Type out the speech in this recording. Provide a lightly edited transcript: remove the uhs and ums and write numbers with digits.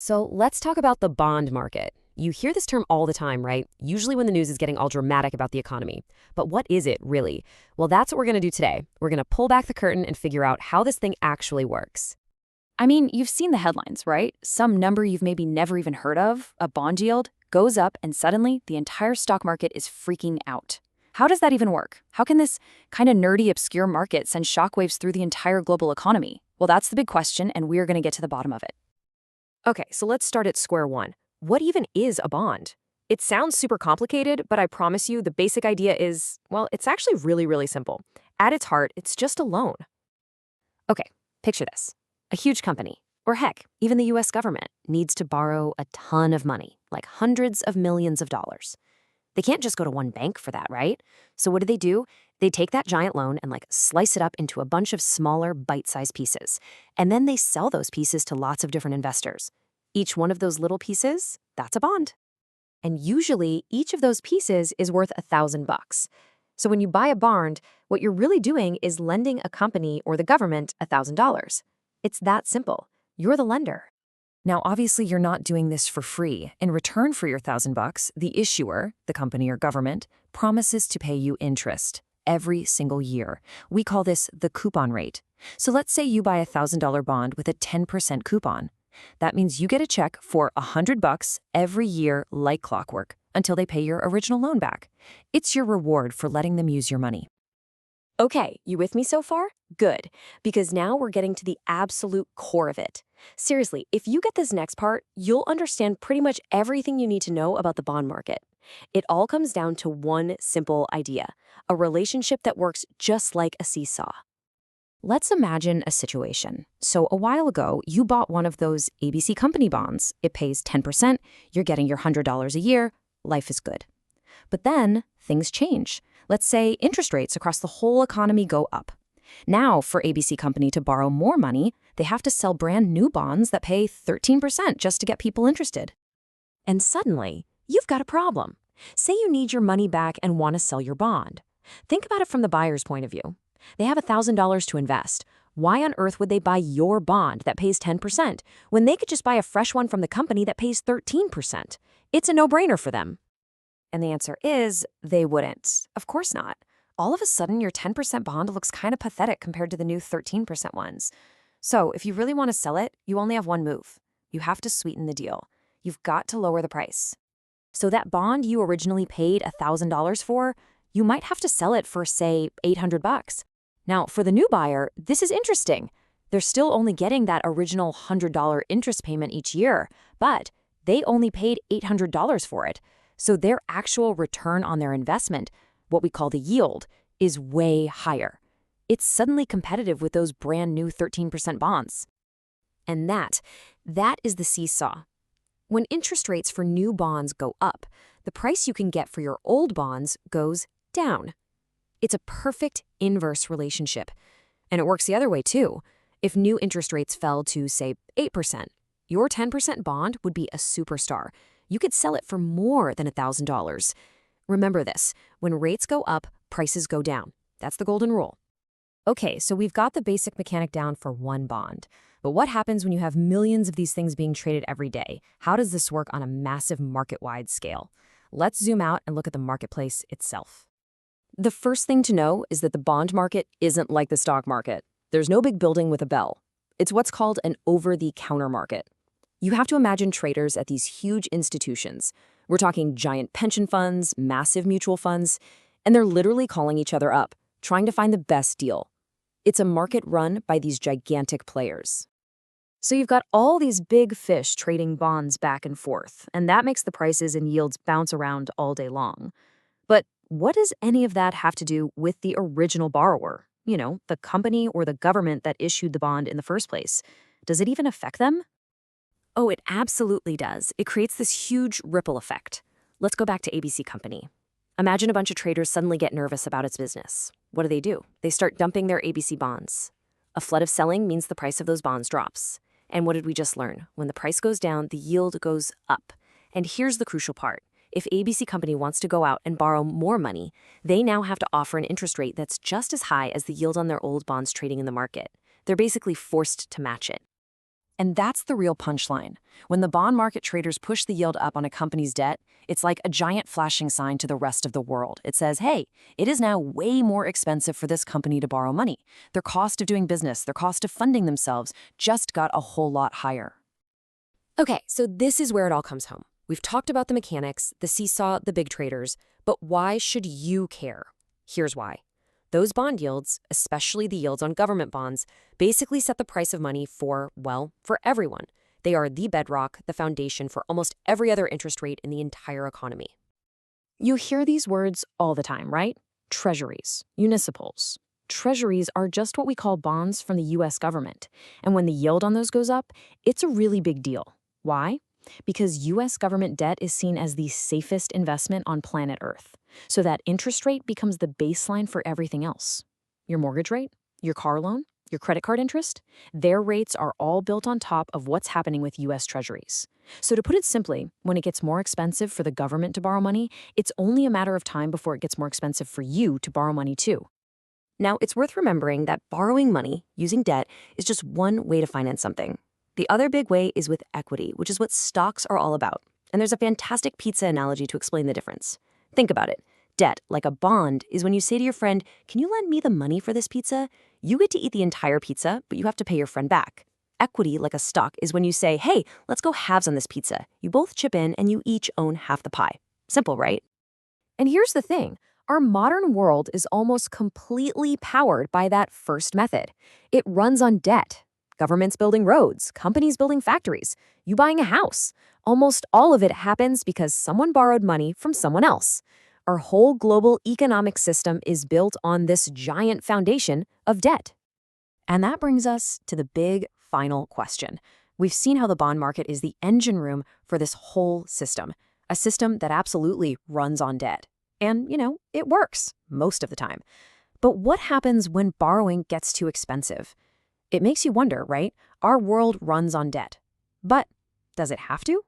So let's talk about the bond market. You hear this term all the time, right? Usually when the news is getting all dramatic about the economy. But what is it really? Well, that's what we're going to do today. We're going to pull back the curtain and figure out how this thing actually works. I mean, you've seen the headlines, right? Some number you've maybe never even heard of, a bond yield, goes up and suddenly the entire stock market is freaking out. How does that even work? How can this kind of nerdy, obscure market send shockwaves through the entire global economy? Well, that's the big question, and we're going to get to the bottom of it. Okay, so let's start at square one. What even is a bond? It sounds super complicated, but I promise you the basic idea is, well, it's actually really simple. At its heart, it's just a loan. Okay, picture this. A huge company, or heck, even the US government, needs to borrow a ton of money, like hundreds of millions of dollars. They can't just go to one bank for that, right? So what do? They take that giant loan and slice it up into a bunch of smaller bite-sized pieces. And then they sell those pieces to lots of different investors. Each one of those little pieces, that's a bond. And usually each of those pieces is worth $1,000. So when you buy a bond, what you're really doing is lending a company or the government $1,000. It's that simple. You're the lender. Now, obviously, you're not doing this for free. In return for your $1,000, the issuer, the company or government, promises to pay you interest every single year. We call this the coupon rate. So let's say you buy a $1,000 bond with a 10% coupon. That means you get a check for $100 every year like clockwork until they pay your original loan back. It's your reward for letting them use your money. Okay, you with me so far? Good, because now we're getting to the absolute core of it. Seriously, if you get this next part, you'll understand pretty much everything you need to know about the bond market. It all comes down to one simple idea, a relationship that works just like a seesaw. Let's imagine a situation. So a while ago, you bought one of those ABC company bonds. It pays 10%, you're getting your $100 a year, life is good. But then things change. Let's say interest rates across the whole economy go up. Now, for ABC Company to borrow more money, they have to sell brand new bonds that pay 13% just to get people interested. And suddenly, you've got a problem. Say you need your money back and want to sell your bond. Think about it from the buyer's point of view. They have $1,000 to invest. Why on earth would they buy your bond that pays 10% when they could just buy a fresh one from the company that pays 13%? It's a no-brainer for them. And the answer is, they wouldn't. Of course not. All of a sudden, your 10% bond looks kind of pathetic compared to the new 13% ones. So if you really want to sell it, you only have one move. You have to sweeten the deal. You've got to lower the price. So that bond you originally paid $1,000 for, you might have to sell it for, say, $800. Now, for the new buyer, this is interesting. They're still only getting that original $100 interest payment each year, but they only paid $800 for it. So their actual return on their investment, what we call the yield, is way higher. It's suddenly competitive with those brand new 13% bonds. And that is the seesaw. When interest rates for new bonds go up, the price you can get for your old bonds goes down. It's a perfect inverse relationship. And it works the other way too. If new interest rates fell to, say, 8%, your 10% bond would be a superstar. You could sell it for more than $1,000. Remember this, when rates go up, prices go down. That's the golden rule. Okay, so we've got the basic mechanic down for one bond. But what happens when you have millions of these things being traded every day? How does this work on a massive market-wide scale? Let's zoom out and look at the marketplace itself. The first thing to know is that the bond market isn't like the stock market. There's no big building with a bell. It's what's called an over-the-counter market. You have to imagine traders at these huge institutions. We're talking giant pension funds, massive mutual funds, and they're literally calling each other up, trying to find the best deal. It's a market run by these gigantic players. So you've got all these big fish trading bonds back and forth, and that makes the prices and yields bounce around all day long. But what does any of that have to do with the original borrower? The company or the government that issued the bond in the first place. Does it even affect them? Oh, it absolutely does. It creates this huge ripple effect. Let's go back to ABC Company. Imagine a bunch of traders suddenly get nervous about its business. What do? They start dumping their ABC bonds. A flood of selling means the price of those bonds drops. And what did we just learn? When the price goes down, the yield goes up. And here's the crucial part. If ABC Company wants to go out and borrow more money, they now have to offer an interest rate that's just as high as the yield on their old bonds trading in the market. They're basically forced to match it. And that's the real punchline. When the bond market traders push the yield up on a company's debt, it's like a giant flashing sign to the rest of the world. It says, hey, it is now way more expensive for this company to borrow money. Their cost of doing business, their cost of funding themselves just got a whole lot higher. Okay, so this is where it all comes home. We've talked about the mechanics, the seesaw, the big traders, but why should you care? Here's why. Those bond yields, especially the yields on government bonds, basically set the price of money for, well, for everyone. They are the bedrock, the foundation for almost every other interest rate in the entire economy. You hear these words all the time, right? Treasuries, municipals. Treasuries are just what we call bonds from the U.S. government. And when the yield on those goes up, it's a really big deal. Why? Because U.S. government debt is seen as the safest investment on planet Earth. So that interest rate becomes the baseline for everything else. Your mortgage rate, your car loan, your credit card interest, their rates are all built on top of what's happening with U.S. Treasuries. So to put it simply, when it gets more expensive for the government to borrow money, it's only a matter of time before it gets more expensive for you to borrow money too. Now, it's worth remembering that borrowing money, using debt, is just one way to finance something. The other big way is with equity, which is what stocks are all about. And there's a fantastic pizza analogy to explain the difference. Think about it. Debt, like a bond, is when you say to your friend, can you lend me the money for this pizza? You get to eat the entire pizza, but you have to pay your friend back. Equity, like a stock, is when you say, hey, let's go halves on this pizza. You both chip in and you each own half the pie. Simple, right? And here's the thing. Our modern world is almost completely powered by that first method. It runs on debt. Governments building roads, companies building factories, you buying a house. Almost all of it happens because someone borrowed money from someone else. Our whole global economic system is built on this giant foundation of debt. And that brings us to the big final question. We've seen how the bond market is the engine room for this whole system, a system that absolutely runs on debt. And, it works most of the time. But what happens when borrowing gets too expensive? It makes you wonder, right? Our world runs on debt. But does it have to?